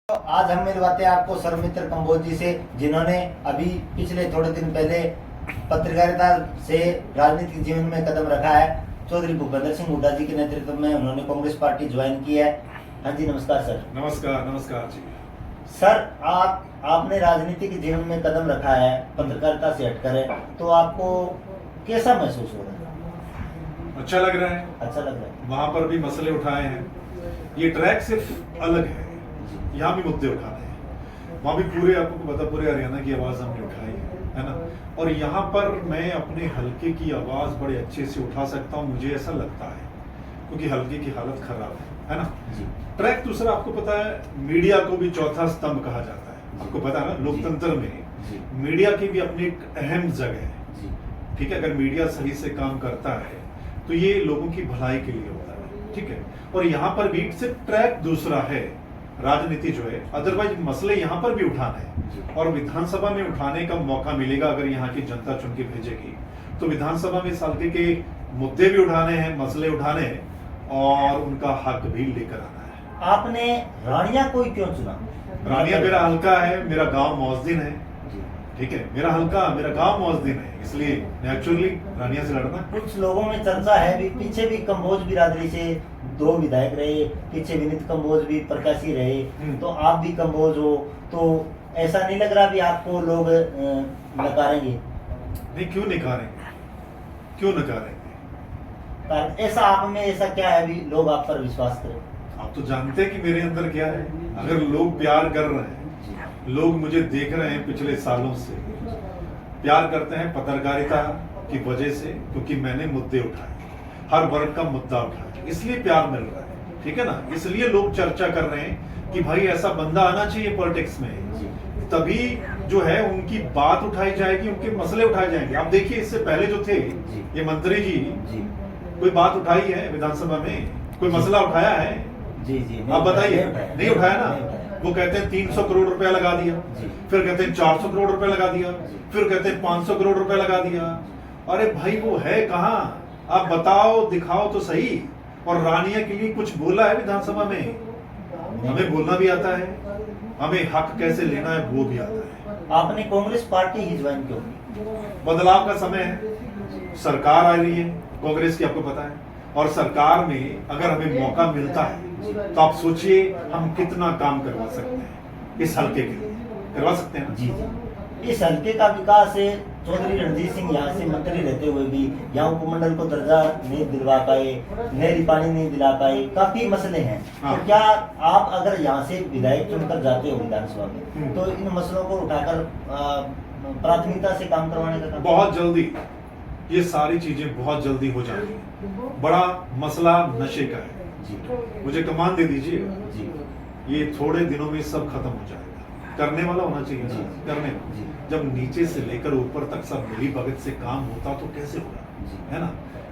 तो आज हम मिलवाते हैं आपको सर्वमित्र कंबोज जी से, जिन्होंने अभी पिछले थोड़े दिन पहले पत्रकारिता से राजनीतिक जीवन में कदम रखा है। चौधरी भूपेंद्र सिंह हुड्डा जी के नेतृत्व में उन्होंने कांग्रेस पार्टी ज्वाइन की है। हाँ जी, नमस्कार सर। नमस्कार जी। सर, आपने राजनीतिक जीवन में कदम रखा है, पत्रकारिता से हटकर है, तो आपको कैसा महसूस हो रहा है? अच्छा लग रहा है। अच्छा लग रहा है। वहां पर भी मसले उठाए हैं। ये ट्रैक सिर्फ अलग है, यहाँ भी मुद्दे उठाने हैं। वहां भी पूरे, आपको पता, पूरे हरियाणा की आवाज हमने उठाई है ना। और यहाँ पर मैं अपने हलके की आवाज बड़े अच्छे से उठा सकता हूँ, मुझे ऐसा लगता है, क्योंकि हलके की हालत खराब है ना। ट्रैक दूसरा, आपको पता है, मीडिया को भी चौथा स्तंभ कहा जाता है। आपको पता है ना, लोकतंत्र में मीडिया की भी अपनी एक अहम जगह है। ठीक है, अगर मीडिया सही से काम करता है तो ये लोगों की भलाई के लिए होता है। ठीक है, और यहाँ पर भी सिर्फ ट्रैक दूसरा है, राजनीति जो है, अदरवाइज मसले यहाँ पर भी उठाने हैं और विधानसभा में उठाने का मौका मिलेगा। अगर यहाँ की जनता चुन के भेजेगी तो विधानसभा में साल के मुद्दे भी उठाने हैं, मसले उठाने हैं और उनका हक भी लेकर आना है। आपने रानिया को क्यों चुना? रानिया मेरा हल्का है, मेरा गांव मौजदिन है। ठीक है, मेरा हल्का, मेरा गांव मौजदिन है, इसलिए नेचुरली रानिया से लड़ना। कुछ लोगों में चर्चा है भी, पीछे भी कंबोज बिरादरी से 2 विधायक रहे, पीछे विनीत कंबोज भी प्रत्याशी रहे, तो आप भी कंबोज हो, तो ऐसा नहीं लग रहा भी आपको लोग नकारेंगे? नहीं, क्यों नकारेंगे, क्यों नकारेंगे? ऐसा आप में ऐसा क्या है भी लोग आप पर विश्वास करें? आप तो जानते हैं कि मेरे अंदर क्या है। अगर लोग प्यार कर रहे हैं, लोग मुझे देख रहे हैं पिछले सालों से, प्यार करते हैं पत्रकारिता की वजह से, क्योंकि मैंने मुद्दे उठाए, हर वर्ग का मुद्दा उठाया, इसलिए प्यार मिल रहा है। ठीक है ना, इसलिए लोग चर्चा कर रहे हैं कि भाई ऐसा बंदा आना चाहिए पॉलिटिक्स में, तभी जो है उनकी बात उठाई जाएगी, उनके मसले उठाए जाएंगे। आप देखिए, इससे पहले जो थे ये मंत्री जी, कोई बात उठाई है विधानसभा में, कोई मसला उठाया है? आप बताइए, नहीं उठाया ना। वो कहते हैं 300 करोड़ रुपया लगा दिया, फिर कहते हैं 400 करोड़ रुपया लगा दिया, फिर कहते हैं 500 करोड़ रुपया लगा दिया। अरे भाई, वो है कहाँ? आप बताओ, दिखाओ तो सही। और रानिया के लिए कुछ बोला है विधानसभा में? हमें बोलना भी आता है, हमें हक कैसे लेना है वो भी आता है। आपने कांग्रेस पार्टी ही ज्वाइन क्यों की? बदलाव का समय है, सरकार आ रही है कांग्रेस की, आपको पता है, और सरकार में अगर हमें मौका मिलता है तो आप सोचिए हम कितना काम करवा सकते हैं इस हल्के के लिए। करवा सकते हैं जी। इस हल्के का विकास चौधरी रणजीत सिंह यहाँ से मंत्री रहते हुए भी यहाँ उपमंडल को दर्जा नहीं दिलवा पाए, नहरी पानी नहीं दिला पाए, काफी मसले हैं। तो क्या आप अगर यहाँ से विधायक चुनकर जाते हो विधानसभा में, तो इन मसलों को उठाकर प्राथमिकता से काम करवाने का? बहुत जल्दी ये सारी चीजें बहुत जल्दी हो जाएंगी। बड़ा मसला नशे का है, मुझे कमान दे दीजिए, ये थोड़े दिनों में सब खत्म हो जाएगा। करने वाला होना चाहिए ना, करने वाला। जब नीचे से लेकर ऊपर तक सब मिली भगत से काम होता तो कैसे होगा, है ना।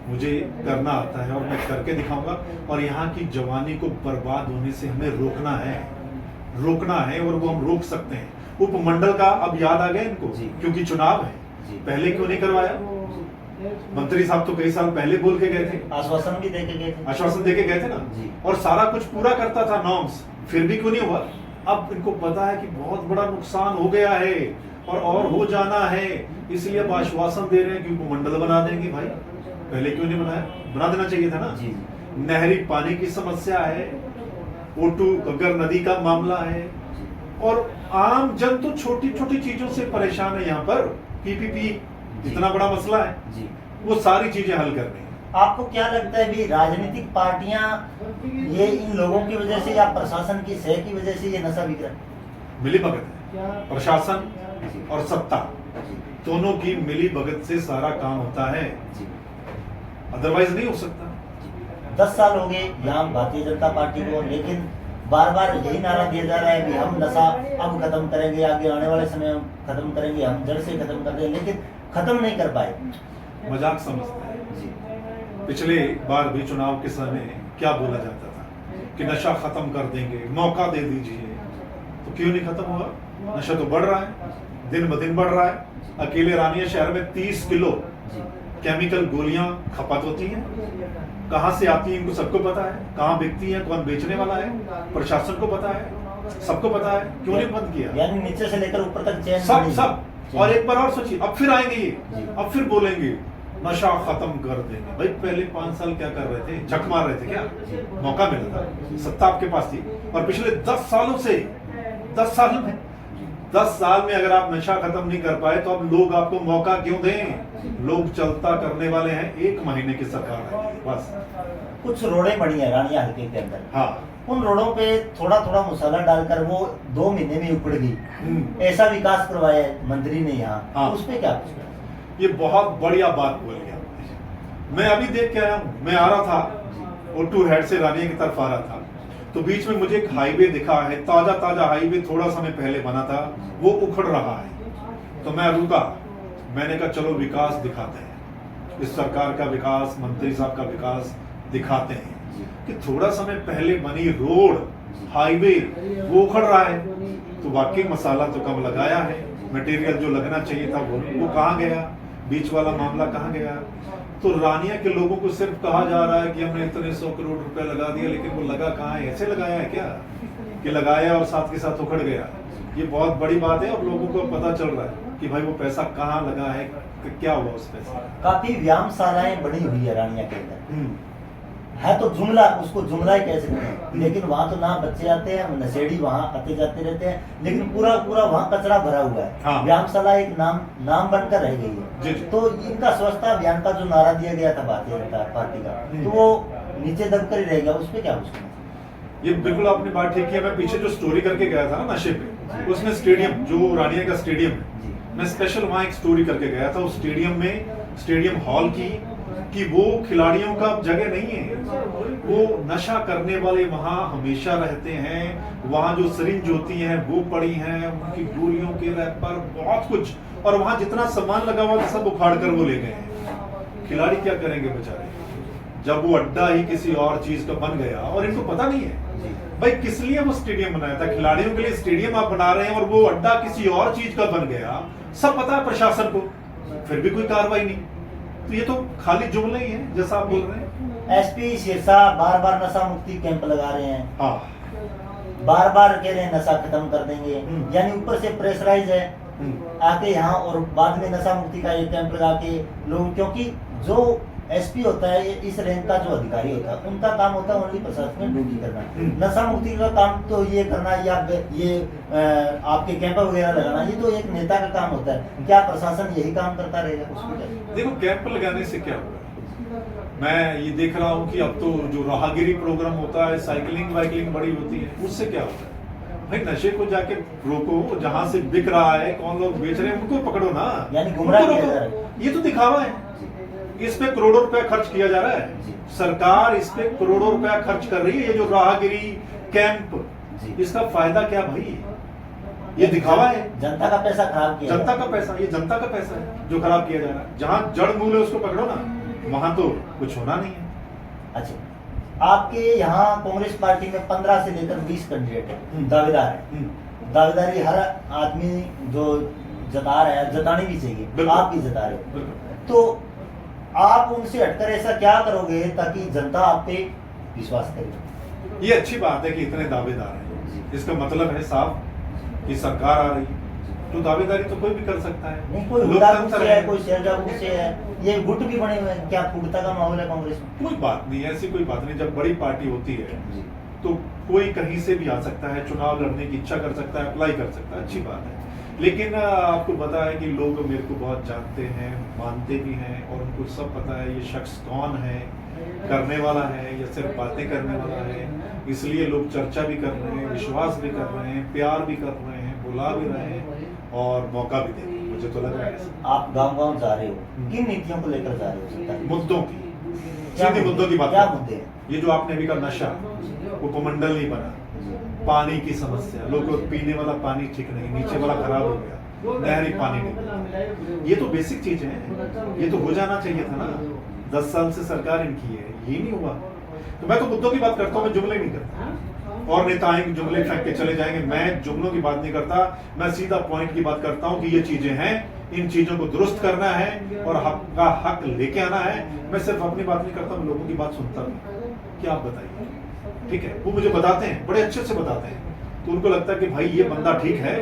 मुझे करना आता है और मैं करके दिखाऊंगा। और यहाँ की जवानी को बर्बाद होने से हमें रोकना है, रोकना है, और वो हम रोक सकते हैं। उपमंडल का अब याद आ गया इनको, क्योंकि चुनाव है, पहले क्यों नहीं करवाया? मंत्री साहब तो कई साल पहले बोल के गए थे, आश्वासन भी दे के गए थे, आश्वासन दे के गए थे ना, और सारा कुछ पूरा करता था नॉर्म्स, फिर भी क्यों नहीं हुआ? अब इनको पता है कि बहुत बड़ा नुकसान हो गया है और हो जाना है, इसलिए अब आश्वासन दे रहे हैं कि उपमंडल बना देंगे। भाई, पहले क्यों नहीं बनाया? बना देना चाहिए था ना। नहरी पानी की समस्या है, O2 गग्गर नदी का मामला है, और आम जन तो छोटी छोटी चीजों से परेशान है। यहाँ पर PPP इतना बड़ा मसला है, वो सारी चीजें हल करनी है। आपको क्या लगता है भी राजनीतिक पार्टियां ये इन लोगों की वजह से या प्रशासन की सह की वजह से ये नशा बिक रहा है? मिली भगत है, प्रशासन और सत्ता दोनों की मिली भगत से सारा काम होता है, अदरवाइज नहीं हो सकता। 10 साल हो गए यहाँ भारतीय जनता पार्टी को, लेकिन बार बार यही नारा दिया जा रहा है कि हम नशा अब खत्म करेंगे, आगे आने वाले समय में खत्म करेंगे, हम जड़ से खत्म कर देंगे, लेकिन खत्म नहीं कर पाए। मजाक समझते हैं। पिछले बार भी चुनाव के समय क्या बोला जाता था कि नशा खत्म कर देंगे, मौका दे दीजिए, तो क्यों नहीं खत्म होगा? नशा तो बढ़ रहा है, दिन ब दिन बढ़ रहा है। अकेले रानिया शहर में 30 किलो केमिकल गोलियां खपत होती हैं। कहां से आती है इनको सबको पता है, कहां बिकती है, कौन बेचने वाला है, प्रशासन को पता है। सबको पता है, क्यों नहीं बंद किया? यानी नीचे से लेकर ऊपर तक चैन सब बनी। सब। और एक बार और सोचिए, अब फिर आएंगे ये, जी। अब फिर बोलेंगे नशा खत्म कर देंगे। भाई पहले 5 साल क्या कर रहे थे? झक मार रहे थे क्या? मौका मिला था, सत्ता आपके पास थी। और पिछले 10 सालों से 10 साल में 10 साल में अगर आप नशा खत्म नहीं कर पाए तो अब लोग आपको मौका क्यों दें? लोग चलता करने वाले हैं, 1 महीने की सरकार है बस। कुछ रोडें पड़ी हैं रानिया हल्के के अंदर, हाँ, उन रोडों पे थोड़ा थोड़ा मसाला डालकर वो 2 महीने में उखड़ गई। ऐसा विकास करवाया है मंत्री ने यहाँ, हाँ। उस पे क्या कुछ कहना? ये बहुत बढ़िया बात बोल गया। मैं अभी देख के आया हूँ, मैं आ रहा था O2 हेड से रानिया की तरफ आ रहा था, तो बीच में मुझे एक हाईवे दिखा है, ताजा ताजा हाईवे थोड़ा समय पहले बना था, वो उखड़ रहा है। तो मैं रुका, मैंने कहा चलो विकास दिखाते हैं, इस सरकार का विकास, मंत्री साहब का विकास दिखाते हैं कि थोड़ा समय पहले बनी रोड, हाईवे वो उखड़ रहा है। तो वाकई मसाला तो कम लगाया है, मटेरियल जो लगना चाहिए था वो कहाँ गया, बीच वाला मामला कहाँ गया। तो रानिया के लोगों को सिर्फ कहा जा रहा है कि हमने इतने 100 करोड़ रुपए लगा दिया, लेकिन वो लगा कहाँ है? ऐसे लगाया है क्या कि लगाया और साथ के साथ उखड़ गया? ये बहुत बड़ी बात है। अब लोगों को पता चल रहा है कि भाई वो पैसा कहाँ लगा है, क्या हुआ उस पैसे का। काफी व्यायामशालाएं बनी हुई है रानिया के अंदर, है तो जुमला, उसको जुमला ही कह सकते हैं, लेकिन वहाँ तो ना बच्चे आते हैं, नशेड़ी वहाँ आते जाते रहते हैं, लेकिन पूरा पूरा वहाँ कचरा भरा हुआ है। हाँ। व्यायामशाला एक नाम बनकर रह गई जी, है। जी। तो इनका स्वच्छता अभियान का जो नारा दिया गया था भारतीय जनता पार्टी का, तो वो नीचे दबकर ही रहेगा, उस पर क्या कुछ कहना? ये बिल्कुल आपने बात ठीक की है। मैं पीछे जो स्टोरी करके गया था ना नशे पे, उसमें स्टेडियम, जो रानिया का स्टेडियम है, मैं स्पेशल वहाँ एक स्टोरी करके गया था। उस स्टेडियम में, स्टेडियम हॉल की, कि वो खिलाड़ियों का जगह नहीं है, वो नशा करने वाले वहाँ हमेशा रहते हैं। वहाँ जो सिरिंज होती हैं वो पड़ी हैं, उनकी गोलियों के रैपर, बहुत कुछ, और वहाँ जितना सामान लगा हुआ था सब उखाड़ कर वो ले गए हैं। खिलाड़ी क्या करेंगे बेचारे, जब वो अड्डा ही किसी और चीज का बन गया और इनको पता नहीं है भाई किस लिए वो स्टेडियम बनाया था। खिलाड़ियों के लिए स्टेडियम आप बना रहे हैं और वो अड्डा किसी और चीज का बन गया, सब पता है प्रशासन को, फिर भी कोई कार्रवाई नहीं। तो ये तो खाली जुमले ही है, जैसा आप बोल रहे हैं। एसपी सिरसा बार बार नशा मुक्ति कैंप लगा रहे हैं, हाँ, बार बार कह रहे हैं नशा खत्म कर देंगे, यानी ऊपर से प्रेशराइज है आके यहाँ, और बाद में नशा मुक्ति का एक कैंप लगा के लोग, क्योंकि जो एसपी होता है, इस रैंक का जो अधिकारी होता है, उनका काम होता है ओनली प्रशासन में ड्यूटी करना। नशा मुक्ति का काम तो ये करना, या ये आपके कैंप वगैरह लगाना, ये तो एक नेता का काम होता है। क्या प्रशासन यही काम करता रहेगा? उसको क्या? देखो कैंप लगाने से क्या होगा, मैं ये देख रहा हूँ कि अब तो जो राहगिरी प्रोग्राम होता है, साइकिलिंग वाइकलिंग बड़ी होती है, उससे क्या होता है भाई, नशे को जाके रोको, जहाँ से बिक रहा है, कौन लोग बेच रहे हैं उनको पकड़ो ना, यानी गुमराह किया उनको जा रहा रोको। ये तो दिखावा है, इस पे करोड़ों रुपया खर्च किया जा रहा है, सरकार इस पे करोड़ों रुपया खर्च कर रही है। ये जो राहगिरी कैंप, इसका फायदा क्या भाई? ये दिखावा है, जनता का पैसा खराब किया, जनता का पैसा, ये जनता का पैसा है जो खराब किया जा रहा है। जहाँ जड़ मूल है उसको पकड़ो ना, वहां तो कुछ होना नहीं है। अच्छा, आपके यहाँ कांग्रेस पार्टी में 15 से लेकर 20 कैंडिडेट है, दावेदार है। दावेदारी हर आदमी जो जता रहा है, जतानी भी चाहिए, आप भी जता रहे हो, तो आप उनसे हटकर ऐसा क्या करोगे ताकि जनता आप पे विश्वास करे? ये अच्छी बात है कि इतने दावेदार हैं, इसका मतलब है साफ कि सरकार आ रही है, तो दावेदारी तो कोई भी कर सकता है। नहीं, कोई हुडागुट से है, कोई शेरजागुट से है, ये गुट भी बने हुए हैं, क्या फूटता का माहौल है कांग्रेस में? कोई बात नहीं, ऐसी कोई बात नहीं। जब बड़ी पार्टी होती है तो कोई कहीं से भी आ सकता है, चुनाव लड़ने की इच्छा कर सकता है, अप्लाई कर सकता है, अच्छी बात है। लेकिन आपको पता है कि लोग मेरे को बहुत जानते हैं, मानते भी हैं, और उनको सब पता है ये शख्स कौन है, करने वाला है या सिर्फ बातें करने वाला है। इसलिए लोग चर्चा भी कर रहे हैं, विश्वास भी कर रहे हैं, प्यार भी कर रहे हैं, बुला भी रहे हैं और मौका भी दे रहे हैं। मुझे तो लग रहा है आप गांव-गांव जा रहे हो, किन नीतियों को लेकर जा रहे हो? मुद्दों की, सीधे मुद्दों की बात। क्या मुद्दे? ये जो आपने अभी कहा नशा, उपमंडल नहीं बना, पानी की समस्या, लोगों को पीने वाला पानी ठीक नहीं, नीचे वाला खराब हो गया, नहरी पानी नहीं, ये तो बेसिक चीज है, ये तो हो जाना चाहिए था ना। 10 साल से सरकार इनकी है, ये नहीं हुआ। तो मैं तो मुद्दों की बात करता हूँ, मैं जुमले नहीं करता। और नेता आएंगे जुमले फेंक के चले जाएंगे, मैं जुमलों की बात नहीं करता, मैं सीधा पॉइंट की बात करता हूँ कि ये चीजें हैं, इन चीजों को दुरुस्त करना है और हक का हक लेके आना है। मैं सिर्फ अपनी बात नहीं करता, मैं लोगों की बात सुनता भी। क्या आप बताइए, ठीक है, वो मुझे बताते हैं, बड़े अच्छे से बताते हैं तो उनको लगता है कि भाई ये बंदा ठीक है,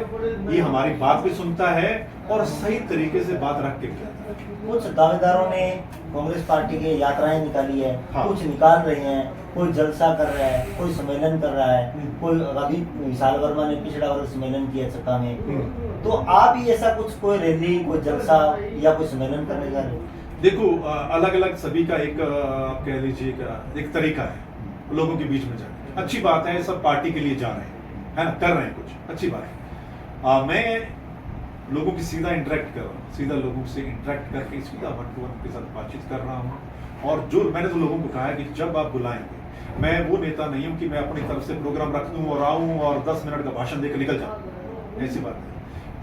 ये हमारी बात भी सुनता है और सही तरीके से बात रख के कहता है। कुछ दावेदारों ने कांग्रेस पार्टी की यात्राएं निकाली है, हाँ। कुछ निकाल रहे हैं, कोई जलसा कर रहा है, कोई सम्मेलन कर रहा है, कोई अभी विशाल वर्मा ने पिछड़ा वर्ग सम्मेलन किया चक्का में। तो आप ही ऐसा कुछ कोई रैली, कोई जलसा या कोई सम्मेलन करने जा रहे हो? देखो अलग अलग सभी का एक आप कह लीजिए एक तरीका है लोगों के बीच में जाने का। अच्छी बात है, सब पार्टी के लिए जा रहे हैं, है ना, कर रहे हैं कुछ, अच्छी बात है। मैं लोगों की सीधा इंटरेक्ट कर रहा हूँ, सीधा लोगों से इंटरेक्ट करके सीधा वन टू वन के साथ बातचीत कर रहा हूँ। और जो मैंने तो लोगों को कहा है कि जब आप बुलाएंगे, मैं वो नेता नहीं हूँ कि मैं अपनी तरफ से प्रोग्राम रख दूँ और आऊँ और 10 मिनट का भाषण देकर निकल जाऊँ, ऐसी बात नहीं।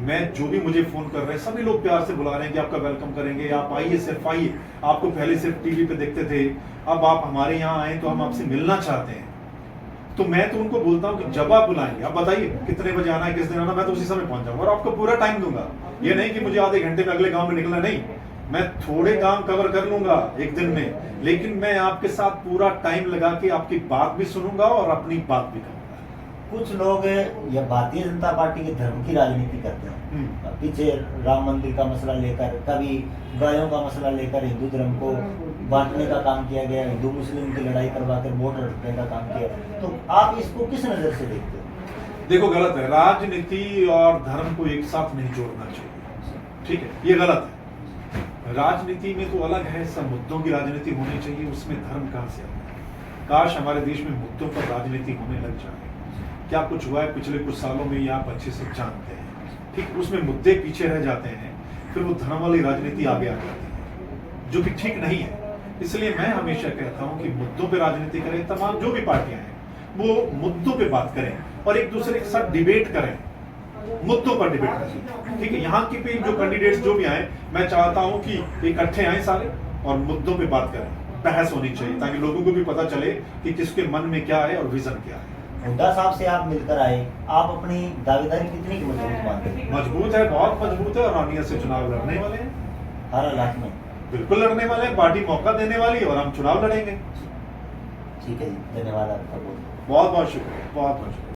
मैं जो भी मुझे फोन कर रहे हैं सभी लोग प्यार से बुला रहे हैं कि आपका वेलकम करेंगे, आप आइए, सिर्फ आइए। आपको पहले सिर्फ टीवी पे देखते थे, अब आप हमारे यहाँ आए तो हम आपसे मिलना चाहते हैं। तो मैं तो उनको बोलता हूँ कि जब आप बुलाएंगे, आप बताइए कितने बजे आना है, किस दिन आना, मैं तो उसी समय पहुंच जाऊंगा और आपको पूरा टाइम दूंगा। ये नहीं कि मुझे आधे घंटे में अगले गांव में निकलना, नहीं, मैं थोड़े काम कवर कर लूंगा एक दिन में, लेकिन मैं आपके साथ पूरा टाइम लगा के आपकी बात भी सुनूंगा और अपनी बात भी करूंगा। कुछ लोग ये भारतीय जनता पार्टी के धर्म की राजनीति करते हैं, पीछे राम मंदिर का मसला लेकर, कभी गायों का मसला लेकर हिंदू धर्म को बांटने का काम किया गया, हिंदू मुस्लिम की लड़ाई करवाकर वोट रखने का काम किया। तो आप इसको किस नजर से देखते हो? देखो गलत है, राजनीति और धर्म को एक साथ नहीं जोड़ना चाहिए, ठीक है, ये गलत है। राजनीति में तो अलग है, सब मुद्दों की राजनीति होनी चाहिए, उसमें धर्म कहाँ से आता है। काश हमारे देश में मुद्दों पर राजनीति होने लग जाए। क्या कुछ हुआ है पिछले कुछ सालों में, ये आप अच्छे से जानते हैं, ठीक, उसमें मुद्दे पीछे रह जाते हैं, फिर वो धर्म वाली राजनीति आगे आ जाती है, जो कि ठीक नहीं है। इसलिए मैं हमेशा कहता हूं कि मुद्दों पे राजनीति करें, तमाम जो भी पार्टियां हैं वो मुद्दों पे बात करें और एक दूसरे के साथ डिबेट करें, मुद्दों पर डिबेट करें, ठीक है। यहाँ की पे जो कैंडिडेट्स जो भी आए, मैं चाहता हूं कि इकट्ठे आए सारे और मुद्दों पे बात करें, बहस होनी चाहिए, ताकि लोगों को भी पता चले कि किसके मन में क्या है और विजन क्या है। हुड्डा साहब से आप मिलकर आए, आप अपनी दावेदारी कितनी मजबूत मानते हैं? मजबूत है, बहुत मजबूत है, और रानिया से चुनाव लड़ने वाले हैं, हर हालात में बिल्कुल लड़ने वाले हैं, पार्टी मौका देने वाली है और हम चुनाव लड़ेंगे। ठीक है जी, धन्यवाद आपका बहुत। बहुत बहुत शुक्रिया, बहुत बहुत शुक्रिया।